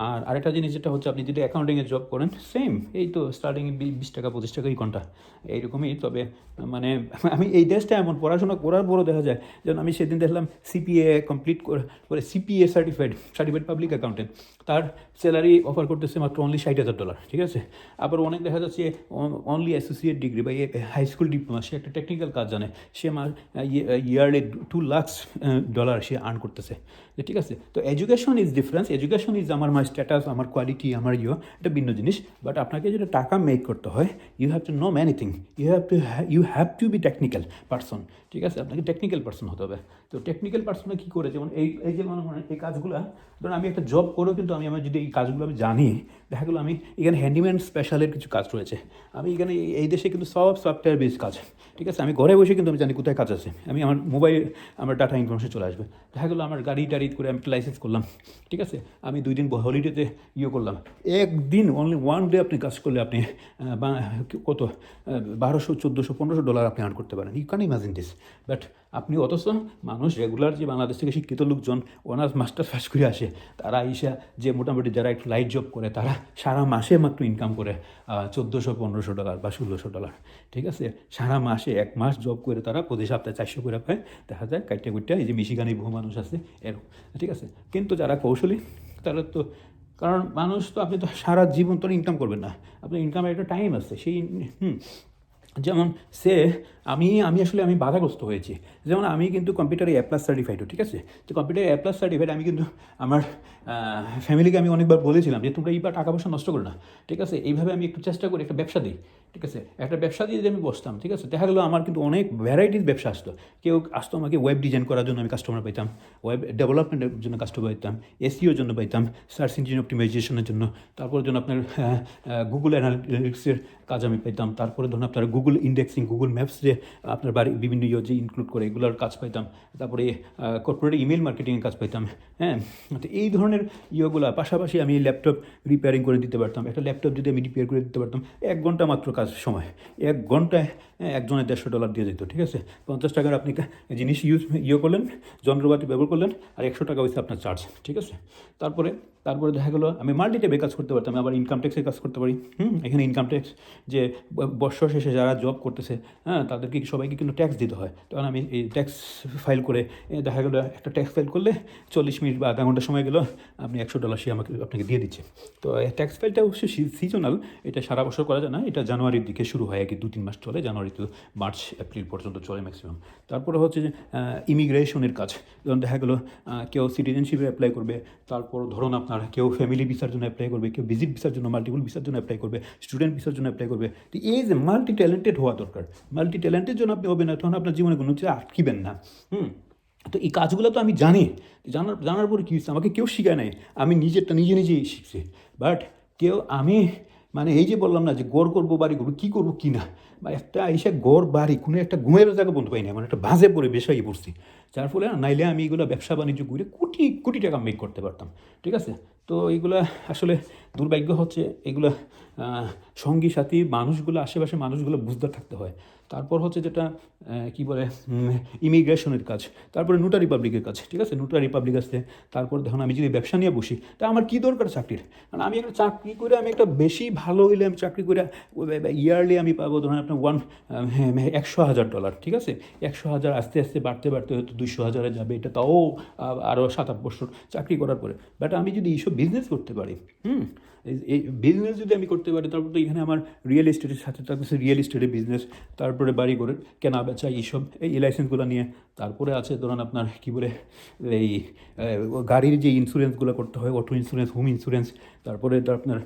আর আরেকটা জিনিস যেটা হচ্ছে, আপনি যদি অ্যাকাউন্টিংয়ে জব করেন, সেম এই তো স্টার্টিংয়ে 20 টাকা 25 টাকাই ঘন্টা, এইরকমই। তবে মানে আমি এই দেশটা এমন পড়াশোনা করার পরও দেখা যায়, যেমন আমি সেদিন দেখলাম সিপিএ কমপ্লিট করে সিপিএ সার্টিফাইড পাবলিক অ্যাকাউন্টেন্ট, তার স্যালারি অফার করতেছে মাত্র অনলি $60,000, ঠিক আছে। আবার অনেক দেখা যাচ্ছে অনলি অ্যাসোসিয়েট ডিগ্রি বা হাই স্কুল ডিপ্লোমা, সে একটা টেকনিক্যাল কাজ জানে, সে ইয়ারলি $2 লাখ সে আর্ন করতেছে, ঠিক আছে। তো education is difference, education is আমার স্ট্যাটাস, আমার কোয়ালিটি, আমার এটা ভিন্ন জিনিস। বাট আপনাকে যেটা টাকা মেক করতে হয়, you have to know many thing, you have to be technical person, ঠিক আছে। আপনাকে টেকনিক্যাল পার্সন হতে হবে। তো টেকনিক্যাল পার্সনে কী করে, যেমন এই যে মনে করেন এই কাজগুলো, ধরুন আমি একটা জব করেও কিন্তু আমার যদি এই কাজগুলো আমি জানি, দেখা গেলো আমি এখানে হ্যান্ডিম্যান স্পেশালের কিছু কাজ রয়েছে, আমি এখানে এই দেশে কিন্তু সব সফটওয়্যার বেস কাজ, ঠিক আছে। আমি ঘরে বসে কিন্তু আমি জানি কোথায় কাজ আছে, আমার মোবাইল, আমার ডাটা ইনফরমেশন চলে আসবে। দেখা গেলো আমার গাড়ি টাড়ি করে আমি লাইসেন্স করলাম, ঠিক আছে, আমি 2 দিন হলিডেতে করলাম, একদিন অনলি 1 ডে আপনি কাজ করলে আপনি কত $1200 $1400 $1500 আপনি আর্ন করতে পারেন। You can imagine this. But আপনি অথচ মানুষ রেগুলার যে বাংলাদেশ থেকে শিক্ষিত লোকজন অনার্স মাস্টার্স পাস করে আসে, তারা ইসা যে মোটামুটি যারা একটু লাইট জব করে, তারা সারা মাসে মাত্র ইনকাম করে $1400 $1500 বা $1600, ঠিক আছে। সারা মাসে 1 মাস জব করে তারা প্রতি সপ্তাহে 400 করে পায়, দেখা যায় কাইটা কুইটা। এই যে মিশিগানে বহু মানুষ আছে এরকম, ঠিক আছে। কিন্তু যারা কৌশলী, তারা তো, কারণ মানুষ তো, আপনি তো সারা জীবন তো ইনকাম করবেন না, আপনার ইনকামের একটা টাইম আছে সেই, যেমন আমি বাধাগ্রস্ত হয়েছি। যেমন আমি কিন্তু কম্পিউটারে A+ সার্টিফাইডও, ঠিক আছে। তো কম্পিউটারে A+ সার্টিফাইড, আমি কিন্তু আমার ফ্যামিলিকে আমি অনেকবার বলেছিলাম যে তোমরা এইবার টাকা পয়সা নষ্ট করো না, ঠিক আছে। এইভাবে আমি একটু চেষ্টা করি, একটা ব্যবসা দিই, ঠিক আছে। একটা ব্যবসা দিয়ে যদি আমি বসতাম, ঠিক আছে, দেখা গেলো আমার কিন্তু অনেক ভ্যারাইটিস ব্যবসা আসতো। কেউ আসতো আমাকে ওয়েব ডিজাইন করার জন্য, আমি কাস্টমার পাইতাম, ওয়েব ডেভেলপমেন্টের জন্য কাস্টমার পাইতাম, এসইওর জন্য পাইতাম, সার্চ ইঞ্জিন অপটিমাইজেশনের জন্য, তারপর জন্য আপনার গুগল অ্যানালিটিক্সের কাজ আমি পাইতাম, তারপরে ধরুন আপনার গুগল ইন্ডেক্সিং, গুগল ম্যাপস যে আপনার বাড়ি বিভিন্ন যে ইনক্লুড করে, এগুলোর কাজ পাইতাম, তারপরে কর্পোরেট ইমেল মার্কেটিংয়ের কাজ পাইতাম, হ্যাঁ। তো এই ধরনের পাশাপাশি আমি ল্যাপটপ রিপেয়ারিং করে দিতে পারতাম। একটা ল্যাপটপ যদি আমি রিপেয়ার করে দিতে পারতাম, 1 ঘন্টা মাত্র কাজ সময়, 1 ঘন্টায় একজনের $150 দিয়ে যেত, ঠিক আছে। 50 টাকার আপনি জিনিস করলেন, যন্ত্রপাতি ব্যবহার করলেন, আর 100 টাকা হচ্ছে আপনার চার্জ, ঠিক আছে। তারপরে দেখা গেলো আমি মাল্টি ট্যাবে কাজ করতে পারতাম, আবার ইনকাম ট্যাক্সের কাজ করতে পারি। এখানে ইনকাম ট্যাক্স যে বছর শেষে যারা জব করতেছে, হ্যাঁ, তাদেরকে সবাইকে কিন্তু ট্যাক্স দিতে হয়। তখন আমি এই ট্যাক্স ফাইল করে, দেখা গেলো একটা ট্যাক্স ফাইল করলে 40 মিনিট বা আধা ঘন্টা সময় গেলো, আপনি $100 সে আপনাকে দিয়ে দিচ্ছে। তো ট্যাক্স ফাইলটা অবশ্যই সিজনাল, এটা সারা বছর করা যায় না, এটা জানুয়ারির দিকে শুরু হয়, 2-3 মাস চলে, জানুয়ারি টু মার্চ এপ্রিল পর্যন্ত চলে ম্যাক্সিমাম। তারপরে হচ্ছে যে ইমিগ্রেশনের কাজ, যেমন দেখা গেলো কেউ সিটিজেনশিপে অ্যাপ্লাই করবে, তারপর ধরুন আপনার কেউ ফ্যামিলি ভিসার জন্য অ্যাপ্লাই করবে, কেউ ভিজিট ভিসার জন্য, মাল্টিপল ভিসার জন্য অ্যাপ্লাই করবে, স্টুডেন্ট ভিসার জন্য অ্যাপ্লাই করবে। তো এই যে মাল্টি ট্যালেন্টেড হওয়া দরকার, মাল্টি ট্যালেন্টের জন্য আপনি হবেন না, তখন আপনার জীবনে কোনো কিছু আটকিবেন না। তো এই কাজগুলো তো আমি জানি, জানার পরে কী হচ্ছে, আমাকে কেউ শেখায় নাই, আমি নিজেরটা নিজেই শিখছি। বাট আমি মানে এই যে বললাম না যে গড় করবো বাড়ি করবো, কী করবো কী না, বা একটা এসে গড় বাড়ি কোনো একটা ঘুমের জায়গা বলতে পারি না, মানে একটা বাজে পড়ে বেশাই পড়ছি। যার ফলে নাইলে আমি এগুলো ব্যবসা বাণিজ্য করে কোটি কোটি টাকা মেক করতে পারতাম। ঠিক আছে, তো এইগুলা আসলে দুর্ভাগ্য হচ্ছে এগুলো সঙ্গী সাথী মানুষগুলো, আশেপাশে মানুষগুলো বুঝতে থাকতে হয়। তারপর হচ্ছে যেটা কি বলে ইমিগ্রেশনের কাজ, তারপরে নোটারি পাবলিকের কাজ। ঠিক আছে, নোটারি পাবলিক আছে। তারপর দেখুন আমি যদি ব্যবসা নিয়ে বসি, তা আমার কী দরকার চাকরির? কারণ আমি একটা চাকরি করে, আমি একটা বেশি ভালো হইলে আমি চাকরি করে ইয়ারলি আমি পাবো ধরুন আপনার $100,000। ঠিক আছে, 100,000 আস্তে আস্তে বাড়তে বাড়তে হয়তো 200,000-এ যাবে, এটা তাও আরও 7-8 বছর চাকরি করার পরে। বাট আমি যদি এইসব বিজনেস করতে পারি, এই বিজনেস যদি আমি করতে পারি, তারপর তো এখানে আমার রিয়েল এস্টেটের সাথে থাকতেছে রিয়েল এস্টেটের বিজনেস, তারপরে বাড়ি করে কেনা বেচা এইসব, এই লাইসেন্সগুলো নিয়ে। তারপরে আছে ধরুন আপনার কী বলে এই গাড়ির যে ইন্স্যুরেন্সগুলো করতে হয়, অটো ইন্স্যুরেন্স, হোম ইন্স্যুরেন্স, তারপরে তো আপনার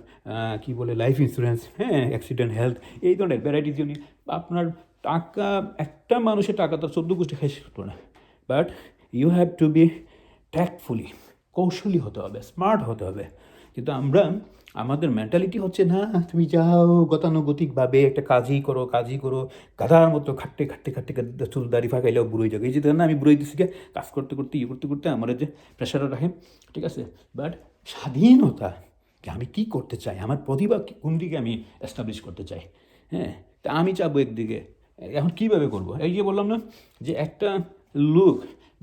কী বলে লাইফ ইন্স্যুরেন্স, হ্যাঁ, অ্যাক্সিডেন্ট হেলথ, এই ধরনের ভ্যারাইটিস জন্য আপনার টাকা, একটা মানুষের টাকা তো 14 গোষ্ঠী খাই শেষ করতো না। But you have to be tactfully, কৌশলী হতে হবে, স্মার্ট হতে হবে। কিন্তু আমাদের মেন্টালিটি হচ্ছে না, তুমি যাও গতানুগতিকভাবে একটা কাজই করো গাধার মতো খাটতে খাটতে খাটতে খাটতে চুল দাড়ি ফাঁকাইলেও বুড়োই যাবে। এই যে না, আমি বুড়োই দিচ্ছি কাজ করতে করতে করতে করতে আমার যে প্রেশারটা রাখে। ঠিক আছে, বাট স্বাধীনতা, আমি কি করতে চাই, আমার প্রতিভা কোন দিকে আমি এস্টাবলিশ করতে চাই, হ্যাঁ, তা আমি চাবো একদিকে। এখন কীভাবে করবো? এই যে বললাম না যে একটা লোক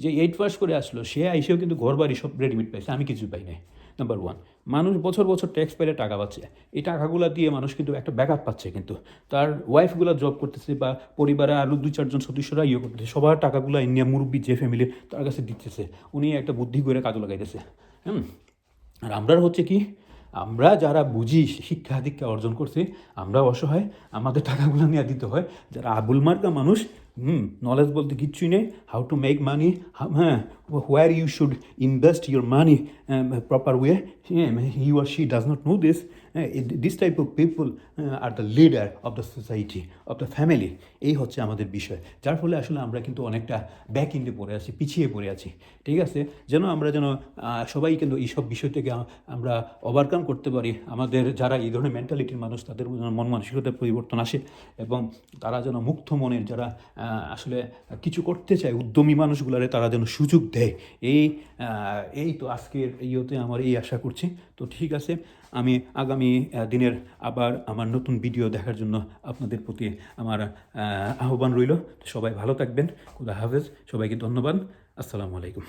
যে 8 পাস করে আসলো, সে এসেও কিন্তু ঘর বাড়ি সব রেডিমেড পাইছে, আমি কিছু পাই নাই। নাম্বার 1, মানুষ বছর বছর ট্যাক্স পাইলে টাকা পাচ্ছে, এই টাকাগুলো দিয়ে মানুষ কিন্তু একটা ব্যাকআপ পাচ্ছে, কিন্তু তার ওয়াইফগুলো জব করতেছে বা পরিবারে আরও 2-4 জন সদস্যরা করতেছে, সবার টাকাগুলো ইন্ডিয়া মুরব্বী যে ফ্যামিলির তার কাছে দিতেছে, উনি একটা বুদ্ধি করে কাজে লাগাইতেছে। আর আমরা হচ্ছে কি, আমরা যারা বুঝি, শিক্ষা দীক্ষা অর্জন করছি, আমরা অসহায়, আমাদের টাকাগুলো নিয়ে দিতে হয়। যারা আবুল মার্কা মানুষ, নলেজ বলতে কিচ্ছুই নেই, হাউ টু মেক মানি, হ্যাঁ, where you should invest your money proper way, he or she does not know this. This type of people are the leader of the society, of the family. এই হচ্ছে আমাদের বিষয়, যার ফলে আসলে আমরা কিন্তু অনেকটা ব্যাক ইন্ডে পড়ে আছি, পিছিয়ে পড়ে আছি। ঠিক আছে, আমরা যেন সবাই কিন্তু এইসব বিষয় থেকে আমরা ওভারকাম করতে পারি। আমাদের যারা এই ধরনের মেন্টালিটির মানুষ, তাদের মন মানসিকতার পরিবর্তন আসে, এবং তারা যেন মুক্ত মনের, যারা আসলে কিছু করতে চায়, উদ্যমী মানুষগুলারে তারা যেন সুযোগ দেয়। এই তো আজকের ইয়েতে আমার এই আশা করছি। তো ঠিক আছে, আমি আগামী দিনের আবার আমার নতুন ভিডিও দেখার জন্য আপনাদের প্রতি আমার আহ্বান রইল। সবাই ভালো থাকবেন, খুদা হাফেজ, সবাইকে ধন্যবাদ, আসসালামু আলাইকুম।